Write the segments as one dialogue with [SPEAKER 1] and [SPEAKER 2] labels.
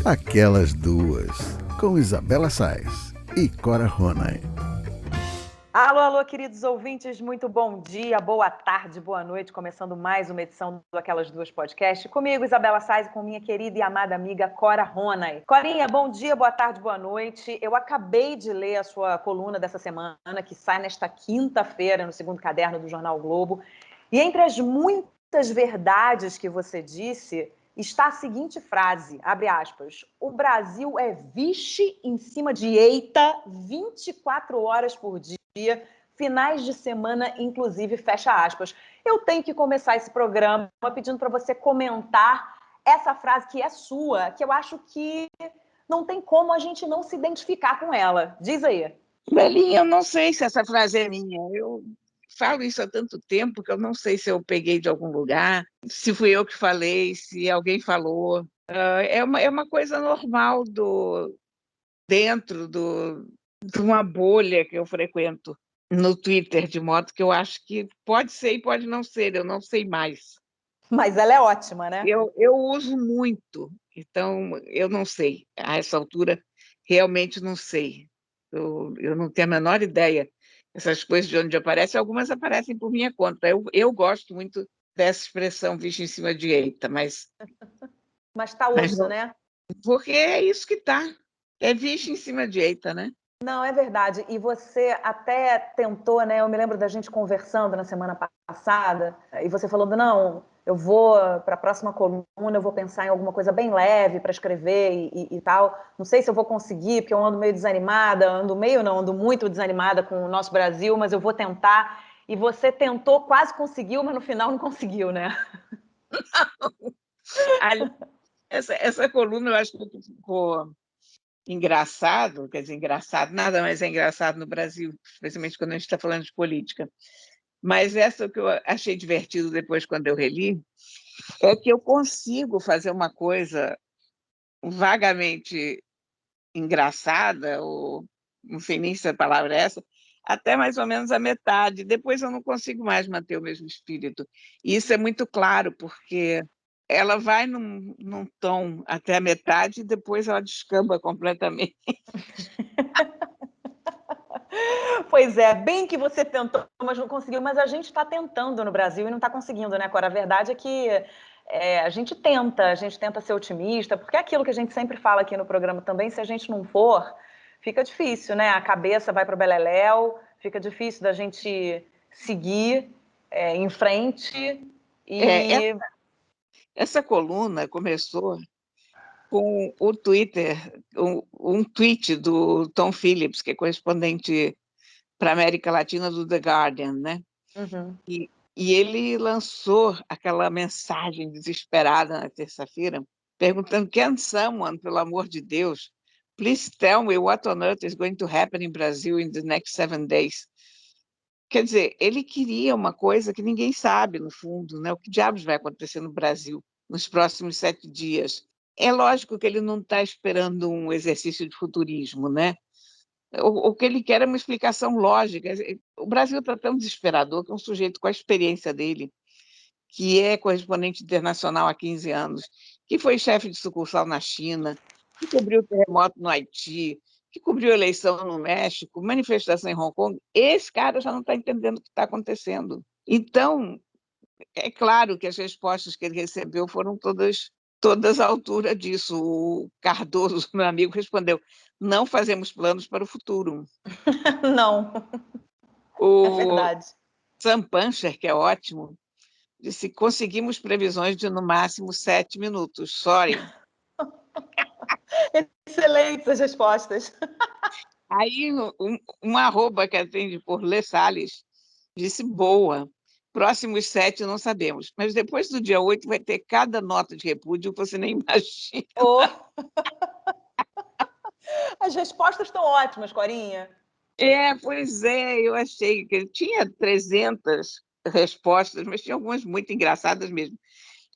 [SPEAKER 1] Aquelas Duas, com Isabela Sais e Cora Ronay.
[SPEAKER 2] Alô, alô, queridos ouvintes, muito bom dia, boa tarde, boa noite, começando mais uma edição do Aquelas Duas Podcast, comigo, Isabela Sais, e com minha querida e amada amiga Cora Ronay. Corinha, bom dia, boa tarde, boa noite. Eu acabei de ler a sua coluna dessa semana, que sai nesta quinta-feira, no segundo caderno do Jornal Globo, e entre as muitas verdades que você disse, está a seguinte frase, abre aspas, o Brasil é vixe em cima de eita 24 horas por dia, finais de semana, inclusive, fecha aspas. Eu tenho que começar esse programa pedindo para você comentar essa frase que é sua, que eu acho que não tem como a gente não se identificar com ela. Diz aí.
[SPEAKER 3] Belinha, eu não sei se essa frase é minha. Eu falo isso há tanto tempo que eu não sei se eu peguei de algum lugar, se fui eu que falei, se alguém falou. É uma coisa normal dentro de uma bolha que eu frequento no Twitter, de modo que eu acho que pode ser e pode não ser, eu não sei mais.
[SPEAKER 2] Mas ela é ótima, né?
[SPEAKER 3] Eu uso muito, então eu não sei. A essa altura, realmente não sei. Eu não tenho a menor ideia. Essas coisas de onde aparecem, algumas aparecem por minha conta. Eu gosto muito dessa expressão vixe em cima de eita, mas
[SPEAKER 2] tá osso,
[SPEAKER 3] não,
[SPEAKER 2] né?
[SPEAKER 3] porque é isso que está. É vixe em cima de eita, né?
[SPEAKER 2] Não, é verdade. E você até tentou, né? Eu me lembro da gente conversando na semana passada, e você falando, não, eu vou para a próxima coluna, eu vou pensar em alguma coisa bem leve para escrever e tal. Não sei se eu vou conseguir, porque eu ando meio desanimada, ando muito desanimada com o nosso Brasil, mas eu vou tentar. E você tentou, quase conseguiu, mas no final não conseguiu, né?
[SPEAKER 3] Essa coluna eu acho que ficou engraçado, quer dizer, engraçado, nada mais é engraçado no Brasil, especialmente quando a gente está falando de política. Mas essa que eu achei divertido depois, quando eu reli, é que eu consigo fazer uma coisa vagamente engraçada, ou não sei nem se a palavra é essa, até mais ou menos a metade. Depois eu não consigo mais manter o mesmo espírito. E isso é muito claro, porque ela vai num tom até a metade e depois ela descamba completamente.
[SPEAKER 2] Pois é, bem que você tentou, mas não conseguiu. Mas a gente está tentando no Brasil e não está conseguindo, né, Cora? A verdade é que a gente tenta ser otimista, porque é aquilo que a gente sempre fala aqui no programa também, se a gente não for, fica difícil, né? A cabeça vai para o beleléu, fica difícil da gente seguir em frente.
[SPEAKER 3] É,
[SPEAKER 2] E
[SPEAKER 3] essa coluna começou com o Twitter, um tweet do Tom Phillips, que é correspondente para a América Latina do The Guardian, né?
[SPEAKER 2] Uhum.
[SPEAKER 3] E ele lançou aquela mensagem desesperada na terça-feira, perguntando: Can someone, pelo amor de Deus, please tell me what on earth is going to happen in Brazil in the next 7 days? Quer dizer, ele queria uma coisa que ninguém sabe, no fundo, né? O que diabos vai acontecer no Brasil nos próximos 7 dias? É lógico que ele não está esperando um exercício de futurismo, né? O que ele quer é uma explicação lógica. O Brasil está tão desesperador que um sujeito com a experiência dele, que é correspondente internacional há 15 anos, que foi chefe de sucursal na China, que cobriu o terremoto no Haiti, que cobriu a eleição no México, manifestação em Hong Kong, esse cara já não está entendendo o que está acontecendo. Então, é claro que as respostas que ele recebeu foram todas à altura disso. O Cardoso, meu amigo, respondeu: não fazemos planos para o futuro.
[SPEAKER 2] Não, é
[SPEAKER 3] O
[SPEAKER 2] verdade.
[SPEAKER 3] Sam Pancher, que é ótimo, disse: conseguimos previsões de no máximo 7 minutos. Sorry.
[SPEAKER 2] Excelentes as respostas.
[SPEAKER 3] Aí um arroba que atende por Lê Salles disse: boa. Próximos 7 não sabemos, mas depois do dia 8 vai ter cada nota de repúdio que você nem imagina.
[SPEAKER 2] Oh. As respostas estão ótimas, Corinha.
[SPEAKER 3] Pois é, eu achei que ele tinha 300 respostas, mas tinha algumas muito engraçadas mesmo.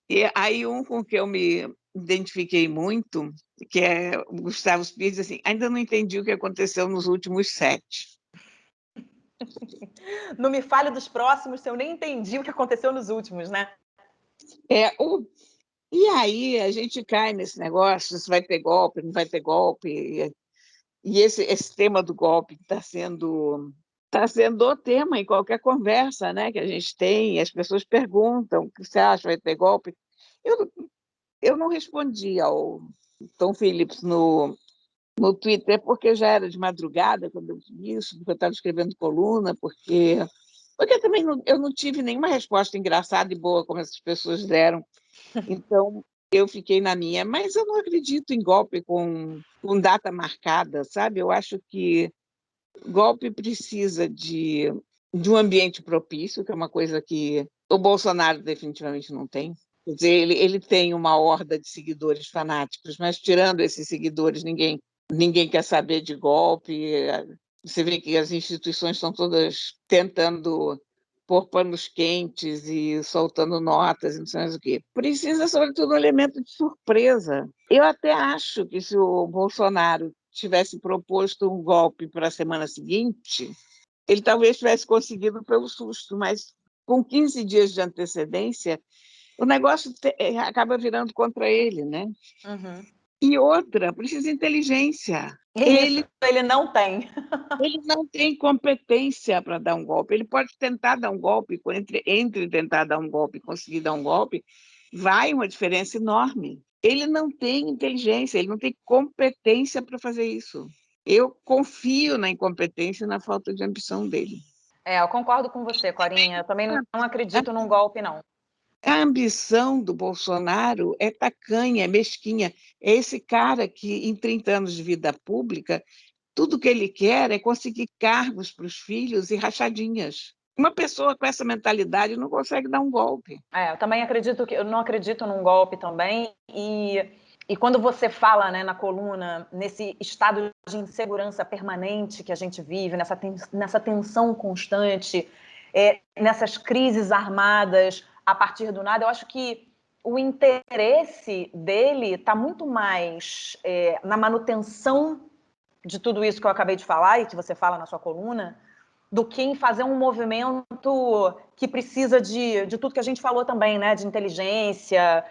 [SPEAKER 3] E aí um com que eu me identifiquei muito, que é o Gustavo Pires, assim: ainda não entendi o que aconteceu nos últimos 7.
[SPEAKER 2] Não me fale dos próximos, se eu nem entendi o que aconteceu nos últimos, né?
[SPEAKER 3] É, E aí a gente cai nesse negócio, se vai ter golpe, não vai ter golpe. E esse tema do golpe está sendo o tema em qualquer conversa, né, que a gente tem. As pessoas perguntam o que você acha, vai ter golpe? Eu, eu não respondi ao Tom Phillips no Twitter, porque já era de madrugada quando eu vi isso, porque eu estava escrevendo coluna, porque também eu não tive nenhuma resposta engraçada e boa como essas pessoas deram. Então, eu fiquei na minha. Mas eu não acredito em golpe com data marcada, sabe? Eu acho que golpe precisa de um ambiente propício, que é uma coisa que o Bolsonaro definitivamente não tem. Quer dizer, ele tem uma horda de seguidores fanáticos, mas tirando esses seguidores, ninguém quer saber de golpe. Você vê que as instituições estão todas tentando pôr panos quentes e soltando notas e não sei mais o quê. Precisa, sobretudo, um elemento de surpresa. Eu até acho que se o Bolsonaro tivesse proposto um golpe para a semana seguinte, ele talvez tivesse conseguido pelo susto, mas com 15 dias de antecedência, o negócio acaba virando contra ele, né?
[SPEAKER 2] Uhum.
[SPEAKER 3] E outra, precisa de inteligência.
[SPEAKER 2] E isso ele não tem.
[SPEAKER 3] Ele não tem competência para dar um golpe. Ele pode tentar dar um golpe, entre tentar dar um golpe e conseguir dar um golpe, vai uma diferença enorme. Ele não tem inteligência, ele não tem competência para fazer isso. Eu confio na incompetência e na falta de ambição dele.
[SPEAKER 2] Eu concordo com você, Corinha. Eu também não
[SPEAKER 3] A,
[SPEAKER 2] acredito num golpe, não.
[SPEAKER 3] a ambição do Bolsonaro é tacanha, é mesquinha. É esse cara que, em 30 anos de vida pública, tudo que ele quer é conseguir cargos para os filhos e rachadinhas. Uma pessoa com essa mentalidade não consegue dar um golpe.
[SPEAKER 2] Eu também acredito eu não acredito num golpe também. E quando você fala, né, na coluna, nesse estado de insegurança permanente que a gente vive, nessa tensão constante, nessas crises armadas a partir do nada, eu acho que o interesse dele está muito mais na manutenção de tudo isso que eu acabei de falar e que você fala na sua coluna, do que em fazer um movimento que precisa de tudo que a gente falou também, né? De inteligência,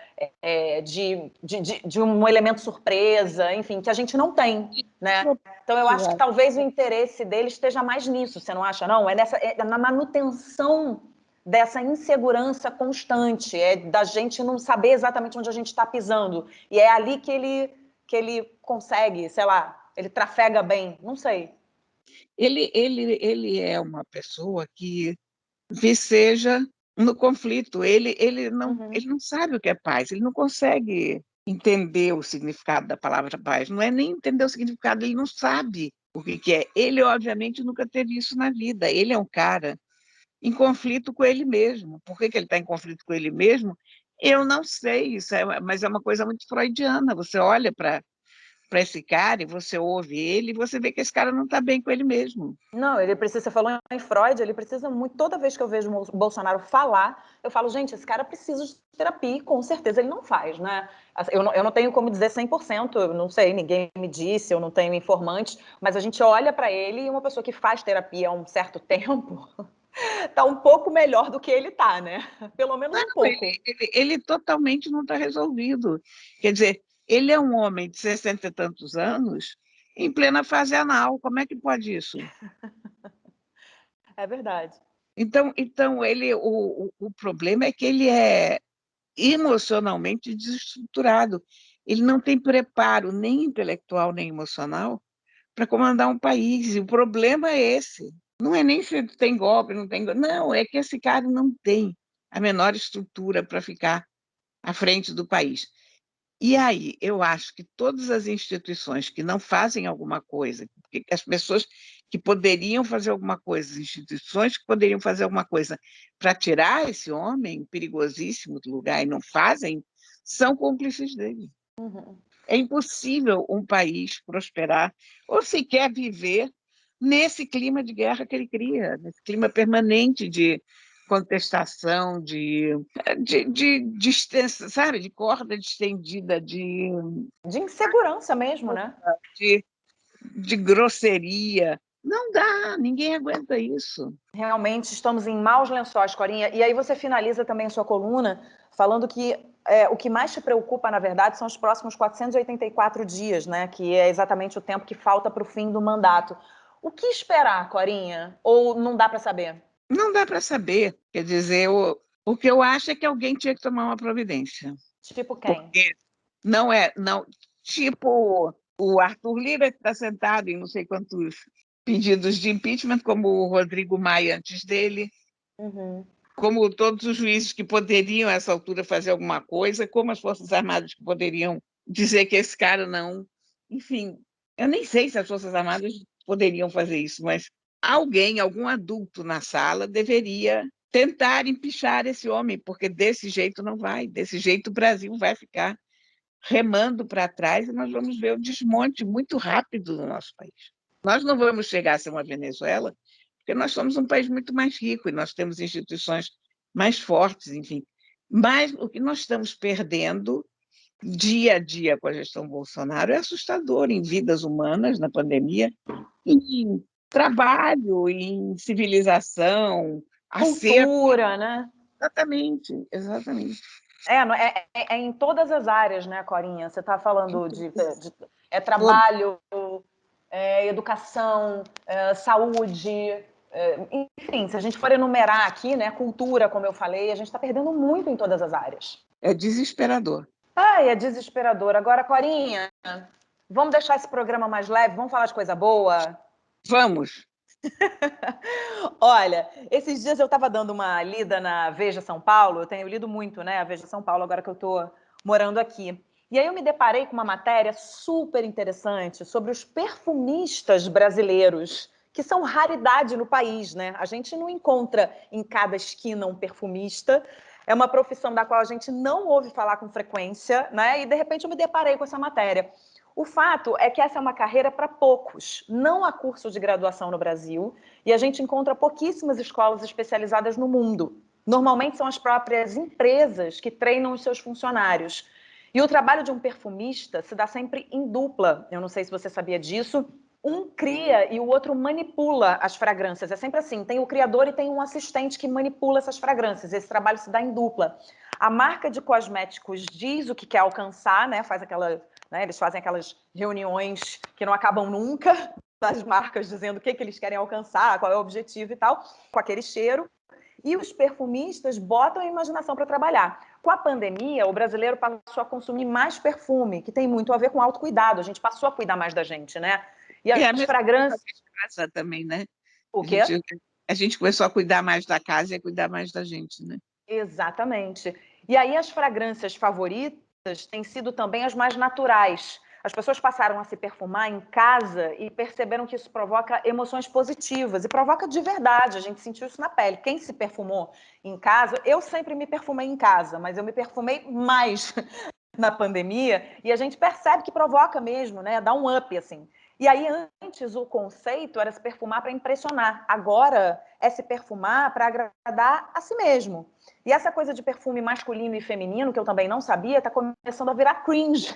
[SPEAKER 2] de um elemento surpresa, enfim, que a gente não tem, né? Então eu acho que talvez o interesse dele esteja mais nisso, você não acha, não? É na manutenção dessa insegurança constante, da gente não saber exatamente onde a gente está pisando. E é ali que ele consegue, sei lá, ele trafega bem, não sei.
[SPEAKER 3] Ele é uma pessoa que viceja no conflito. Ele não sabe o que é paz, ele não consegue entender o significado da palavra paz. Não é nem entender o significado, ele não sabe o que é. Ele, obviamente, nunca teve isso na vida. Ele é um cara em conflito com ele mesmo. Por que ele está em conflito com ele mesmo? Eu não sei, mas é uma coisa muito freudiana. Você olha para esse cara e você ouve ele e você vê que esse cara não está bem com ele mesmo.
[SPEAKER 2] Não, ele precisa, você falou em Freud, ele precisa muito, toda vez que eu vejo o Bolsonaro falar, eu falo, gente, esse cara precisa de terapia, e com certeza ele não faz, né? Eu não tenho como dizer 100%, eu não sei, ninguém me disse, eu não tenho informantes, mas a gente olha para ele e uma pessoa que faz terapia há um certo tempo tá um pouco melhor do que ele tá, né? Pelo menos um pouco.
[SPEAKER 3] Ele totalmente não está resolvido. Quer dizer, ele é um homem de 60 e tantos anos em plena fase anal. Como é que pode isso?
[SPEAKER 2] É verdade.
[SPEAKER 3] Então o problema é que ele é emocionalmente desestruturado. Ele não tem preparo nem intelectual nem emocional para comandar um país. E o problema é esse. Não é nem se tem golpe, não tem golpe. Não, é que esse cara não tem a menor estrutura para ficar à frente do país. E aí, eu acho que todas as instituições que não fazem alguma coisa, as pessoas que poderiam fazer alguma coisa, as instituições que poderiam fazer alguma coisa para tirar esse homem perigosíssimo do lugar e não fazem, são cúmplices dele.
[SPEAKER 2] Uhum.
[SPEAKER 3] É impossível um país prosperar ou sequer viver nesse clima de guerra que ele cria, nesse clima permanente de contestação, sabe, de corda estendida,
[SPEAKER 2] de insegurança mesmo, né?
[SPEAKER 3] De grosseria. Não dá, ninguém aguenta isso.
[SPEAKER 2] Realmente estamos em maus lençóis, Corinha. E aí você finaliza também a sua coluna falando que o que mais te preocupa, na verdade, são os próximos 484 dias, né? Que é exatamente o tempo que falta para o fim do mandato. O que esperar, Corinha? Ou não dá para saber?
[SPEAKER 3] Não dá para saber, quer dizer, o que eu acho é que alguém tinha que tomar uma providência,
[SPEAKER 2] Tipo quem?
[SPEAKER 3] porque não, tipo o Arthur Lira que está sentado em não sei quantos pedidos de impeachment, como o Rodrigo Maia antes dele,
[SPEAKER 2] Uhum.
[SPEAKER 3] como todos os juízes que poderiam, a essa altura, fazer alguma coisa, como as Forças Armadas que poderiam dizer que esse cara não. Enfim, eu nem sei se as Forças Armadas poderiam fazer isso, mas alguém, algum adulto na sala, deveria tentar empichar esse homem, porque desse jeito não vai, desse jeito o Brasil vai ficar remando para trás e nós vamos ver o desmonte muito rápido do nosso país. Nós não vamos chegar a ser uma Venezuela, porque nós somos um país muito mais rico e nós temos instituições mais fortes, enfim. Mas o que nós estamos perdendo dia a dia com a gestão Bolsonaro é assustador em vidas humanas na pandemia, em trabalho, em civilização, acerto.
[SPEAKER 2] Cultura, né?
[SPEAKER 3] Exatamente, exatamente.
[SPEAKER 2] É em todas as áreas, né, Corinha? Você está falando trabalho, educação, saúde, enfim, se a gente for enumerar aqui, né, cultura, como eu falei, a gente está perdendo muito em todas as áreas.
[SPEAKER 3] É desesperador.
[SPEAKER 2] Ai, é desesperador. Agora, Corinha, vamos deixar esse programa mais leve, vamos falar de coisa boa?
[SPEAKER 3] Vamos.
[SPEAKER 2] Olha, esses dias eu estava dando uma lida na Veja São Paulo, eu tenho lido muito, né, a Veja São Paulo, agora que eu estou morando aqui. E aí eu me deparei com uma matéria super interessante sobre os perfumistas brasileiros, que são raridade no país, né? A gente não encontra em cada esquina um perfumista, é uma profissão da qual a gente não ouve falar com frequência, né? E de repente eu me deparei com essa matéria. O fato é que essa é uma carreira para poucos. Não há curso de graduação no Brasil e a gente encontra pouquíssimas escolas especializadas no mundo. Normalmente são as próprias empresas que treinam os seus funcionários. E o trabalho de um perfumista se dá sempre em dupla. Eu não sei se você sabia disso. Um cria e o outro manipula as fragrâncias. É sempre assim: tem o criador e tem um assistente que manipula essas fragrâncias. Esse trabalho se dá em dupla. A marca de cosméticos diz o que quer alcançar, né? Eles fazem aquelas reuniões que não acabam nunca, das marcas dizendo o que eles querem alcançar, qual é o objetivo e tal, com aquele cheiro. E os perfumistas botam a imaginação para trabalhar. Com a pandemia, o brasileiro passou a consumir mais perfume, que tem muito a ver com autocuidado. A gente passou a cuidar mais da gente, né? E
[SPEAKER 3] É a
[SPEAKER 2] as
[SPEAKER 3] mesma coisa
[SPEAKER 2] fragrâncias.
[SPEAKER 3] da casa também, né?
[SPEAKER 2] O
[SPEAKER 3] A
[SPEAKER 2] quê?
[SPEAKER 3] gente, a gente começou a cuidar mais da casa e a cuidar mais da gente, né?
[SPEAKER 2] Exatamente. E aí as fragrâncias favoritas têm sido também as mais naturais. As pessoas passaram a se perfumar em casa e perceberam que isso provoca emoções positivas e provoca de verdade. A gente sentiu isso na pele. Quem se perfumou em casa, eu sempre me perfumei em casa, mas eu me perfumei mais na pandemia e a gente percebe que provoca mesmo, né? Dá um up assim. E aí antes o conceito era se perfumar para impressionar. Agora é se perfumar para agradar a si mesmo. E essa coisa de perfume masculino e feminino, que eu também não sabia, está começando a virar cringe.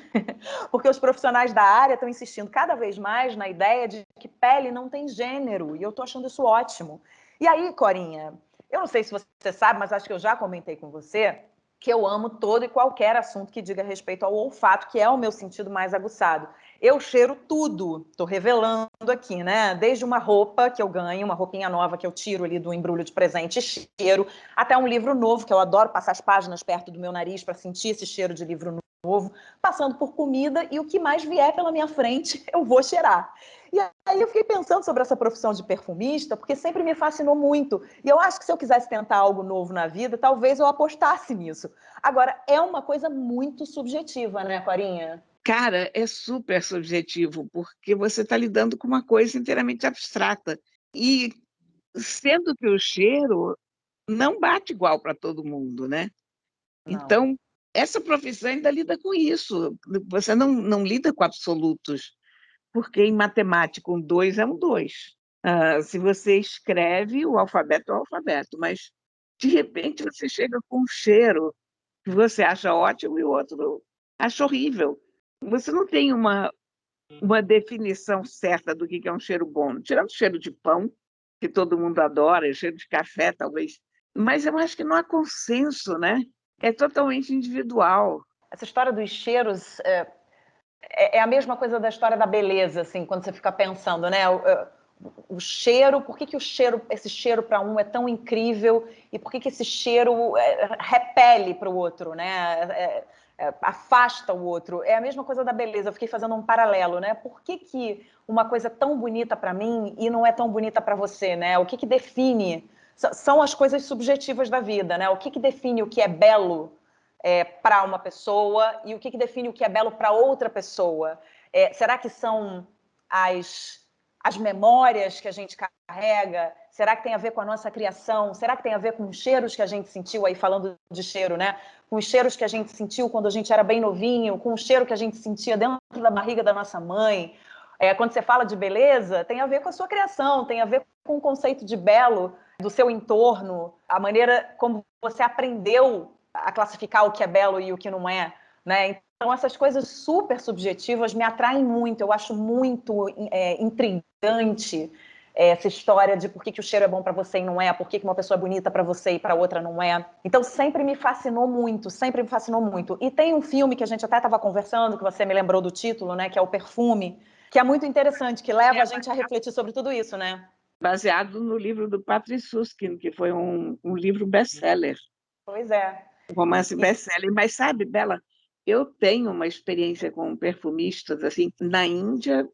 [SPEAKER 2] Porque os profissionais da área estão insistindo cada vez mais na ideia de que pele não tem gênero. E eu estou achando isso ótimo. E aí, Corinha, eu não sei se você sabe, mas acho que eu já comentei com você que eu amo todo e qualquer assunto que diga respeito ao olfato, que é o meu sentido mais aguçado. Eu cheiro tudo, estou revelando aqui, né? Desde uma roupa que eu ganho, uma roupinha nova que eu tiro ali do embrulho de presente, cheiro, até um livro novo, que eu adoro passar as páginas perto do meu nariz para sentir esse cheiro de livro novo, passando por comida e o que mais vier pela minha frente, eu vou cheirar. E aí eu fiquei pensando sobre essa profissão de perfumista, porque sempre me fascinou muito. E eu acho que se eu quisesse tentar algo novo na vida, talvez eu apostasse nisso. Agora, é uma coisa muito subjetiva, né, Corinha?
[SPEAKER 3] Cara, é super subjetivo, porque você está lidando com uma coisa inteiramente abstrata. E sendo que o cheiro não bate igual para todo mundo, né?
[SPEAKER 2] Não.
[SPEAKER 3] Então, essa profissão ainda lida com isso. Você não lida com absolutos, porque em matemática um 2 é um 2. Se você escreve, o alfabeto é o alfabeto, mas de repente você chega com um cheiro que você acha ótimo e o outro acha horrível. Você não tem uma definição certa do que é um cheiro bom, tirando o cheiro de pão, que todo mundo adora, o cheiro de café, talvez. Mas eu acho que não há consenso, né? É totalmente individual.
[SPEAKER 2] Essa história dos cheiros é a mesma coisa da história da beleza, assim, quando você fica pensando, né? O cheiro, por que esse cheiro para um é tão incrível e por que esse cheiro repele para o outro, né? Afasta o outro. É a mesma coisa da beleza. Eu fiquei fazendo um paralelo, né? Por que uma coisa é tão bonita para mim e não é tão bonita para você, né? O que define? São as coisas subjetivas da vida, né? O que define o que é belo para uma pessoa e o que define o que é belo para outra pessoa? Será que são as memórias que a gente carrega? Será que tem a ver com a nossa criação? Será que tem a ver com os cheiros que a gente sentiu, aí falando de cheiro, né? Com os cheiros que a gente sentiu quando a gente era bem novinho, com o cheiro que a gente sentia dentro da barriga da nossa mãe. Quando você fala de beleza, tem a ver com a sua criação, tem a ver com o conceito de belo do seu entorno, a maneira como você aprendeu a classificar o que é belo e o que não é, né? Então, essas coisas super subjetivas me atraem muito. Eu acho muito intrigante essa história de por que o cheiro é bom para você e não é, por que uma pessoa é bonita para você e para outra não é. Então, sempre me fascinou muito, sempre me fascinou muito. E tem um filme que a gente até estava conversando, que você me lembrou do título, né? Que é O Perfume, que é muito interessante, que leva a gente a refletir sobre tudo isso, né?
[SPEAKER 3] Baseado no livro do Patrick Süskind, que foi um livro best-seller.
[SPEAKER 2] Pois é.
[SPEAKER 3] Um romance best-seller. Mas sabe, Bela, eu tenho uma experiência com perfumistas, assim, na Índia,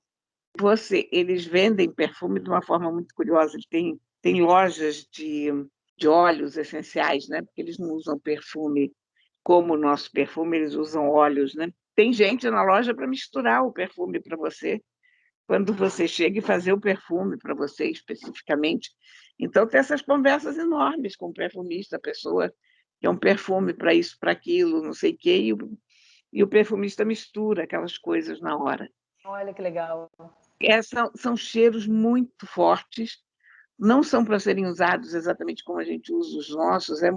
[SPEAKER 3] eles vendem perfume de uma forma muito curiosa. Eles têm lojas de óleos essenciais, né? Porque eles não usam perfume como o nosso perfume, eles usam óleos, né? Tem gente na loja para misturar o perfume para você, quando você chega e fazer o perfume para você especificamente. Então, tem essas conversas enormes com o perfumista, a pessoa que é um perfume para isso, para aquilo, não sei o quê, e o perfumista mistura aquelas coisas na hora.
[SPEAKER 2] Olha que legal.
[SPEAKER 3] São cheiros muito fortes, não são para serem usados exatamente como a gente usa os nossos, é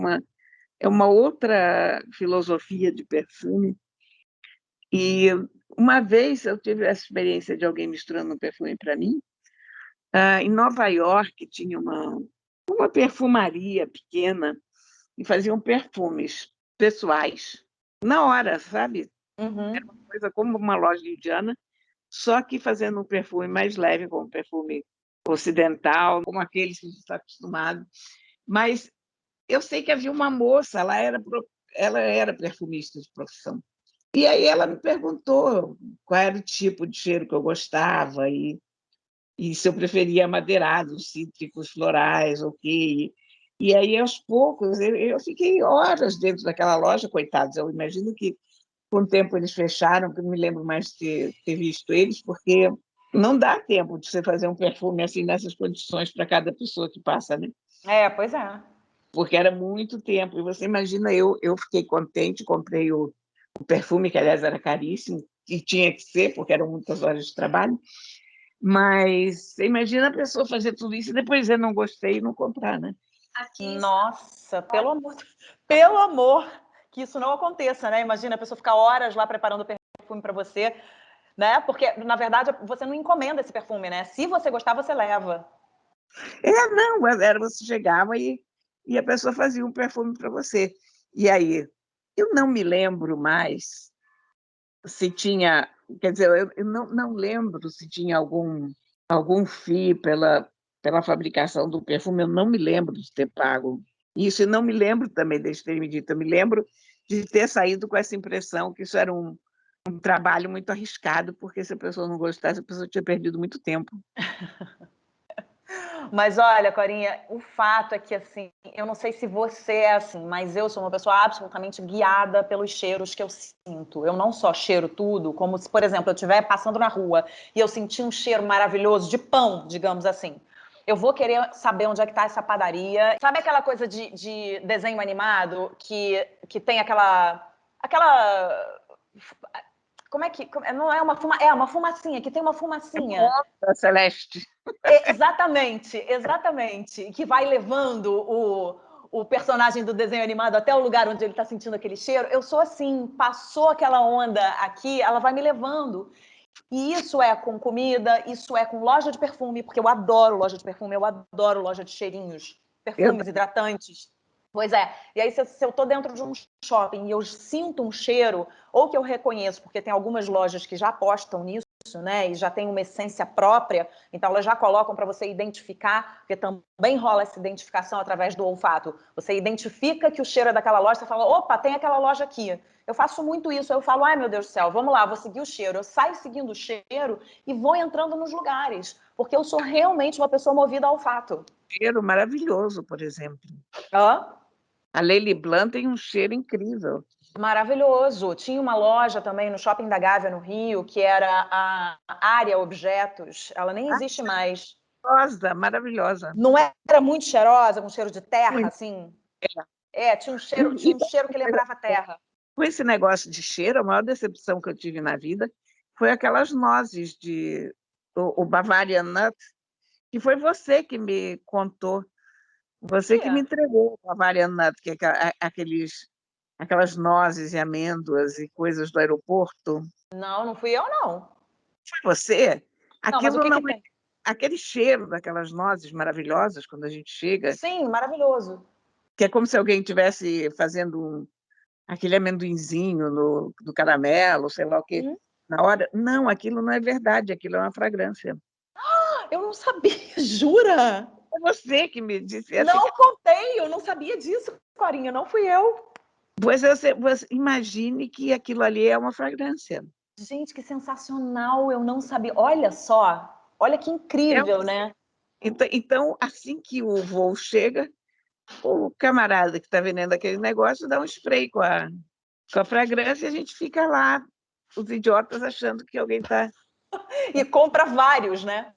[SPEAKER 3] uma outra filosofia de perfume. E uma vez eu tive essa experiência de alguém misturando um perfume para mim. Em Nova York tinha uma perfumaria pequena e faziam perfumes pessoais na hora, sabe?
[SPEAKER 2] Uhum.
[SPEAKER 3] Era uma coisa como uma loja indiana, só que fazendo um perfume mais leve, como um perfume ocidental, como aqueles que a gente está acostumado. Mas eu sei que havia uma moça, ela era perfumista de profissão. E aí ela me perguntou qual era o tipo de cheiro que eu gostava e se eu preferia amadeirados, cítricos, florais, ok. E aí, aos poucos, eu fiquei horas dentro daquela loja, coitados. Eu imagino que, com o tempo, eles fecharam, que eu não me lembro mais de ter visto eles, porque não dá tempo de você fazer um perfume assim, nessas condições, para cada pessoa que passa, né?
[SPEAKER 2] Pois é.
[SPEAKER 3] Porque era muito tempo. E você imagina, eu fiquei contente, comprei o perfume, que, aliás, era caríssimo, e tinha que ser, porque eram muitas horas de trabalho. Mas você imagina a pessoa fazer tudo isso e depois dizer não gostei e não comprar, né?
[SPEAKER 2] Nossa, pelo amor que isso não aconteça, né? Imagina a pessoa ficar horas lá preparando o perfume para você, né? Porque, na verdade, você não encomenda esse perfume, né? Se você gostar, você leva.
[SPEAKER 3] Não, era você chegava e a pessoa fazia um perfume para você. E aí, eu não me lembro mais se tinha, quer dizer, eu não lembro se tinha algum FII pela fabricação do perfume, eu não me lembro de ter pago isso, e não me lembro também deles terem me dito, eu me lembro de ter saído com essa impressão que isso era um trabalho muito arriscado, porque se a pessoa não gostasse, a pessoa tinha perdido muito tempo.
[SPEAKER 2] Mas olha, Corinha, o fato é que, assim, eu não sei se você é assim, mas eu sou uma pessoa absolutamente guiada pelos cheiros que eu sinto. Eu não só cheiro tudo, como se, por exemplo, eu estiver passando na rua e eu sentir um cheiro maravilhoso de pão, digamos assim. Eu vou querer saber onde é que está essa padaria. Sabe aquela coisa de desenho animado que tem aquela como é que. Não é uma fumacinha. É uma fumacinha, que tem uma fumacinha.
[SPEAKER 3] Nossa, Celeste.
[SPEAKER 2] Exatamente, exatamente. Que vai levando o personagem do desenho animado até o lugar onde ele está sentindo aquele cheiro. Eu sou assim, passou aquela onda aqui, ela vai me levando. E isso é com comida, isso é com loja de perfume, porque eu adoro loja de perfume, eu adoro loja de cheirinhos,
[SPEAKER 3] Eu,
[SPEAKER 2] perfumes hidratantes. Pois é. E aí, se eu estou dentro de um shopping e eu sinto um cheiro, ou que eu reconheço, porque tem algumas lojas que já apostam nisso, né? E já tem uma essência própria, então elas já colocam para você identificar, porque também rola essa identificação através do olfato. Você identifica que o cheiro é daquela loja, você fala, opa, tem aquela loja aqui. Eu faço muito isso, eu falo, ai meu Deus do céu, vamos lá, vou seguir o cheiro. Eu saio seguindo o cheiro e vou entrando nos lugares, porque eu sou realmente uma pessoa movida ao olfato.
[SPEAKER 3] Cheiro maravilhoso, por exemplo.
[SPEAKER 2] Hã?
[SPEAKER 3] A Lely Blanc tem um cheiro incrível.
[SPEAKER 2] Maravilhoso. Tinha uma loja também no Shopping da Gávea, no Rio, que era a Área Objetos. Ela nem existe mais.
[SPEAKER 3] Maravilhosa, maravilhosa.
[SPEAKER 2] Não era muito cheirosa, com cheiro de terra,
[SPEAKER 3] Muito.
[SPEAKER 2] assim? Tinha um
[SPEAKER 3] E,
[SPEAKER 2] cheiro, tinha
[SPEAKER 3] e
[SPEAKER 2] um cheiro que lembrava terra.
[SPEAKER 3] com esse negócio de cheiro, a maior decepção que eu tive na vida foi aquelas nozes o Bavarian Nut, que foi você que me contou, você que me entregou o Bavarian Nut, que é aquelas nozes e amêndoas e coisas do aeroporto.
[SPEAKER 2] Não, não fui eu, não.
[SPEAKER 3] Foi você?
[SPEAKER 2] Não, mas o
[SPEAKER 3] Aquilo
[SPEAKER 2] que
[SPEAKER 3] não
[SPEAKER 2] que
[SPEAKER 3] é
[SPEAKER 2] tem?
[SPEAKER 3] aquele cheiro daquelas nozes maravilhosas quando a gente chega,
[SPEAKER 2] Sim, maravilhoso.
[SPEAKER 3] que é como se alguém estivesse fazendo aquele amendoinzinho no caramelo, sei lá o quê,
[SPEAKER 2] Hum?
[SPEAKER 3] na hora. Não, aquilo não é verdade, aquilo é uma fragrância.
[SPEAKER 2] Eu não sabia, jura?
[SPEAKER 3] É você que me disse. Assim,
[SPEAKER 2] Não contei, eu não sabia disso, Corinha, não fui eu.
[SPEAKER 3] pois você imagine que aquilo ali é uma fragrância.
[SPEAKER 2] Gente, que sensacional, eu não sabia. Olha só, olha que
[SPEAKER 3] É,
[SPEAKER 2] incrível, né?
[SPEAKER 3] então, assim que o voo chega, o camarada que está vendendo aquele negócio dá um spray com a fragrância e a gente fica lá, os idiotas, achando que alguém está
[SPEAKER 2] E compra vários, né?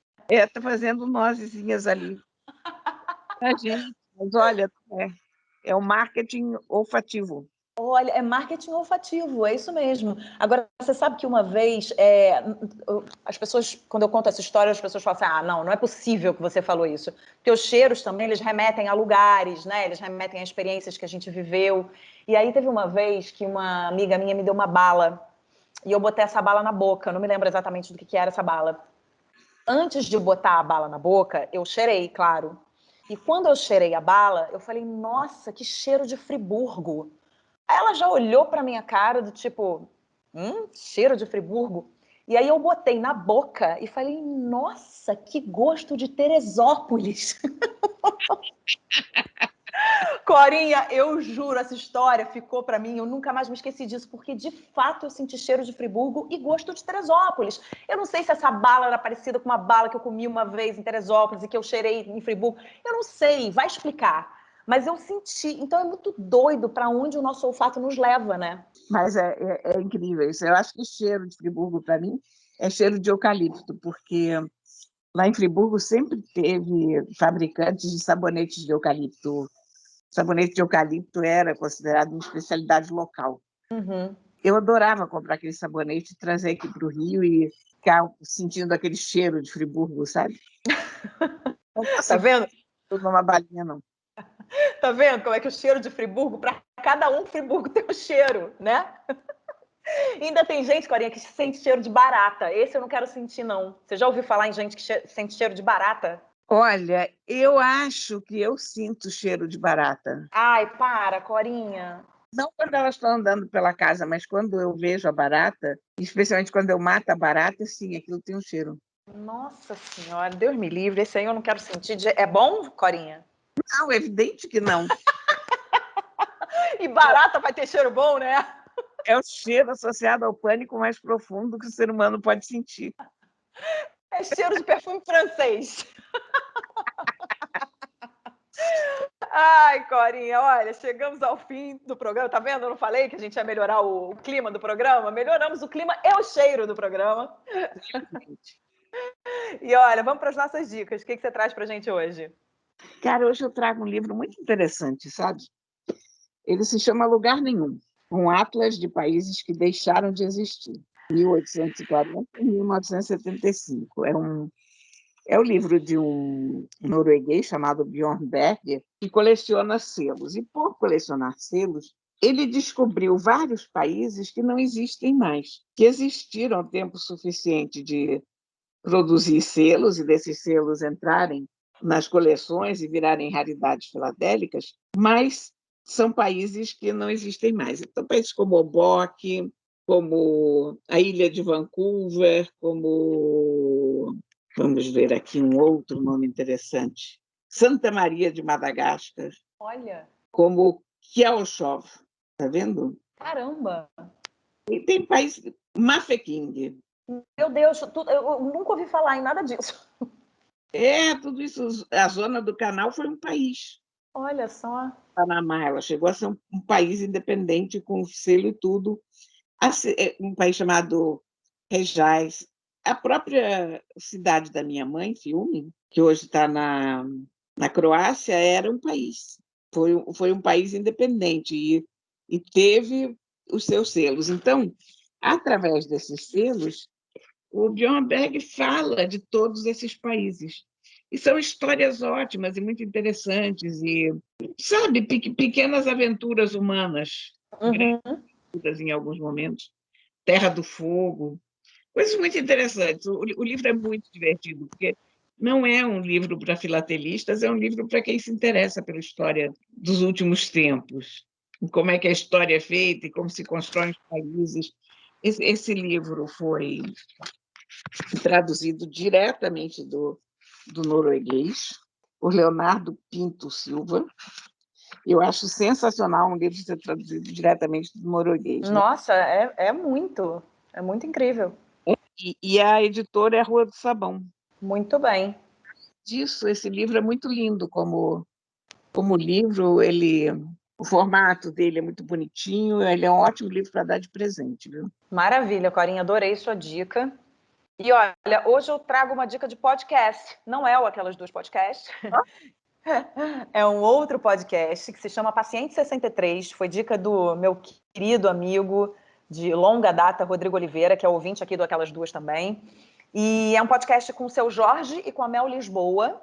[SPEAKER 3] tá fazendo nozezinhas ali pra gente. Mas olha, é o marketing olfativo.
[SPEAKER 2] Olha, é marketing olfativo, é isso mesmo. Agora, você sabe que uma vez, as pessoas, quando eu conto essa história, as pessoas falam assim, ah, não é possível que você falou isso. Porque os cheiros também, eles remetem a lugares, né? Eles remetem a experiências que a gente viveu. E aí teve uma vez que uma amiga minha me deu uma bala, e eu botei essa bala na boca, não me lembro exatamente do que era essa bala. Antes de botar a bala na boca, eu cheirei, claro. E quando eu cheirei a bala, eu falei, nossa, que cheiro de Friburgo. Aí ela já olhou para minha cara do tipo, cheiro de Friburgo. E aí eu botei na boca e falei, nossa, que gosto de Teresópolis. Corinha, eu juro, essa história ficou para mim, eu nunca mais me esqueci disso, porque de fato eu senti cheiro de Friburgo e gosto de Teresópolis. Eu não sei se essa bala era parecida com uma bala que eu comi uma vez em Teresópolis e que eu cheirei em Friburgo. Eu não sei, vai explicar. Mas eu senti. Então é muito doido para onde o nosso olfato nos leva, né?
[SPEAKER 3] Mas é incrível isso. Eu acho que o cheiro de Friburgo, para mim, é cheiro de eucalipto, porque lá em Friburgo sempre teve fabricantes de sabonetes de eucalipto. Sabonete de eucalipto era considerado uma especialidade local.
[SPEAKER 2] Uhum.
[SPEAKER 3] Eu adorava comprar aquele sabonete, trazer aqui para o Rio e ficar sentindo aquele cheiro de Friburgo, sabe? Não
[SPEAKER 2] Tá
[SPEAKER 3] consegui
[SPEAKER 2] vendo?
[SPEAKER 3] tomar uma balinha, não.
[SPEAKER 2] Tá vendo como é que o cheiro de Friburgo, para cada um, Friburgo tem um cheiro, né? Ainda tem gente, Corinha, que sente cheiro de barata. Esse eu não quero sentir, não. Você já ouviu falar em gente que sente cheiro de barata?
[SPEAKER 3] Olha, eu acho que eu sinto cheiro de barata.
[SPEAKER 2] Ai, para, Corinha.
[SPEAKER 3] Não quando elas estão andando pela casa, mas quando eu vejo a barata, especialmente quando eu mato a barata, sim, aquilo tem um cheiro.
[SPEAKER 2] Nossa Senhora, Deus me livre. Esse aí eu não quero sentir. É bom, Corinha?
[SPEAKER 3] Não, é evidente que não.
[SPEAKER 2] E barata vai ter cheiro bom, né?
[SPEAKER 3] É o cheiro associado ao pânico mais profundo que o ser humano pode sentir.
[SPEAKER 2] É cheiro de perfume francês. Ai, Corinha, olha, chegamos ao fim do programa. Tá vendo? Eu não falei que a gente ia melhorar o clima do programa? Melhoramos o clima e o cheiro do programa. E olha, vamos para as nossas dicas. O que você traz para a gente hoje?
[SPEAKER 3] Cara, hoje eu trago um livro muito interessante, sabe? Ele se chama Lugar Nenhum, um atlas de países que deixaram de existir, 1840 e 1975. É o livro de um norueguês chamado Bjorn Berger, que coleciona selos. E, por colecionar selos, ele descobriu vários países que não existem mais, que existiram tempo suficiente de produzir selos e desses selos entrarem nas coleções e virarem raridades filadélicas, mas são países que não existem mais. Então, países como Oboque, como a ilha de Vancouver, como, vamos ver aqui um outro nome interessante, Santa Maria de Madagascar,
[SPEAKER 2] Olha,
[SPEAKER 3] como Kielchov, está vendo?
[SPEAKER 2] caramba!
[SPEAKER 3] E tem país, Mafeking.
[SPEAKER 2] Meu Deus, eu nunca ouvi falar em nada disso.
[SPEAKER 3] Tudo isso, a zona do canal foi um país.
[SPEAKER 2] Olha só.
[SPEAKER 3] Panamá, ela chegou a ser um país independente, com selo e tudo, um país chamado Rejais. A própria cidade da minha mãe, Fiume, que hoje está na Croácia, era um país. Foi um país independente e teve os seus selos. Então, através desses selos, o Bjornberg fala de todos esses países. E são histórias ótimas e muito interessantes, e, sabe, pequenas aventuras humanas,
[SPEAKER 2] Uhum.
[SPEAKER 3] grandes em alguns momentos. Terra do Fogo, coisas muito interessantes. O livro é muito divertido, porque não é um livro para filatelistas, é um livro para quem se interessa pela história dos últimos tempos, como é que a história é feita e como se constroem os países. Esse livro foi traduzido diretamente do norueguês, por Leonardo Pinto Silva. Eu acho sensacional um livro ser traduzido diretamente do norueguês, né?
[SPEAKER 2] Nossa, é muito incrível.
[SPEAKER 3] E a editora é a Rua do Sabão.
[SPEAKER 2] Muito bem.
[SPEAKER 3] Esse livro é muito lindo como livro, o formato dele é muito bonitinho, ele é um ótimo livro para dar de presente, viu?
[SPEAKER 2] Maravilha, Corinha, adorei sua dica. E olha, hoje eu trago uma dica de podcast. Não é o Aquelas Duas Podcast. É um outro podcast que se chama Paciente 63. Foi dica do meu querido amigo de longa data, Rodrigo Oliveira, que é ouvinte aqui do Aquelas Duas também. E é um podcast com o seu Jorge e com a Mel Lisboa.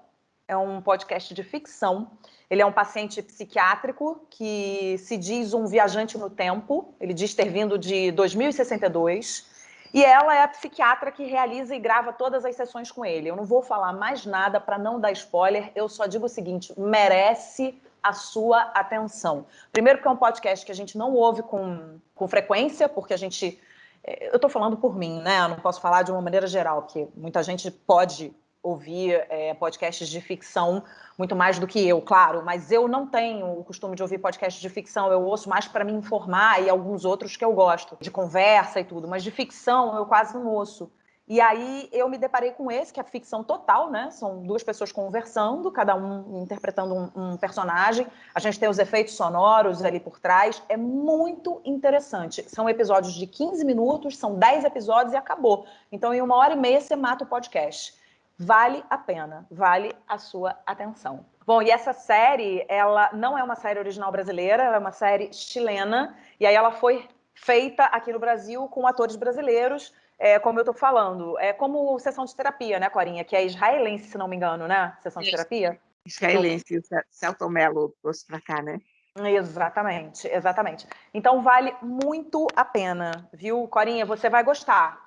[SPEAKER 2] É um podcast de ficção. Ele é um paciente psiquiátrico que se diz um viajante no tempo. Ele diz ter vindo de 2062. E ela é a psiquiatra que realiza e grava todas as sessões com ele. Eu não vou falar mais nada para não dar spoiler. Eu só digo o seguinte: merece a sua atenção. Primeiro, porque é um podcast que a gente não ouve com frequência, porque a gente... Eu estou falando por mim, né? Eu não posso falar de uma maneira geral, porque muita gente pode ouvir podcasts de ficção muito mais do que eu, claro, mas eu não tenho o costume de ouvir podcasts de ficção, eu ouço mais para me informar e alguns outros que eu gosto, de conversa e tudo, mas de ficção eu quase não ouço. E aí eu me deparei com esse, que é ficção total, né? São duas pessoas conversando, cada um interpretando um personagem. A gente tem os efeitos sonoros ali por trás. É muito interessante. São episódios de 15 minutos, são 10 episódios e acabou. Então, em 1h30 você mata o podcast. Vale a pena, vale a sua atenção. Bom, e essa série, ela não é uma série original brasileira, ela é uma série chilena, e aí ela foi feita aqui no Brasil com atores brasileiros, como eu estou falando. É como Sessão de Terapia, né, Corinha? Que é israelense, se não me engano, né? Sessão de Terapia?
[SPEAKER 3] Israelense, Celton Mello trouxe para cá, né?
[SPEAKER 2] Exatamente, exatamente. Então vale muito a pena, viu, Corinha? Você vai gostar.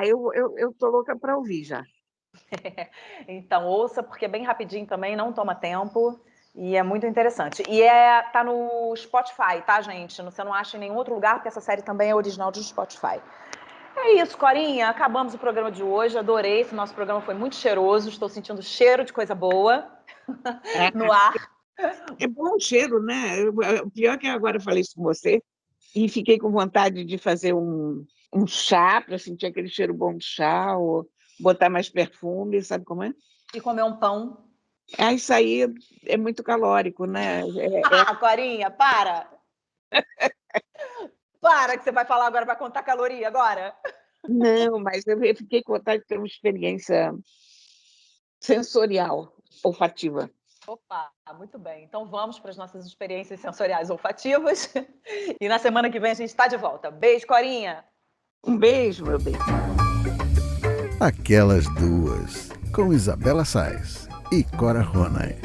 [SPEAKER 3] Eu tô louca para ouvir já.
[SPEAKER 2] Então, ouça, porque é bem rapidinho também, não toma tempo e é muito interessante. E tá no Spotify, tá, gente? Você não acha em nenhum outro lugar, porque essa série também é original do Spotify. É isso, Corinha. Acabamos o programa de hoje. Adorei. Esse nosso programa foi muito cheiroso. Estou sentindo cheiro de coisa boa no ar.
[SPEAKER 3] É bom o cheiro, né? O pior é que agora eu falei isso com você e fiquei com vontade de fazer um chá, para sentir aquele cheiro bom de chá, ou botar mais perfume, sabe como é?
[SPEAKER 2] E comer um pão.
[SPEAKER 3] Isso aí é muito calórico, né?
[SPEAKER 2] Corinha, para! Para, que você vai falar agora, vai contar caloria agora.
[SPEAKER 3] Não, mas eu fiquei com vontade de ter uma experiência sensorial, olfativa.
[SPEAKER 2] Opa, muito bem. Então vamos para as nossas experiências sensoriais olfativas. E na semana que vem a gente está de volta. Beijo, Corinha!
[SPEAKER 3] Um beijo, meu bem.
[SPEAKER 1] Aquelas Duas, com Isabela Sais e Cora Ronay.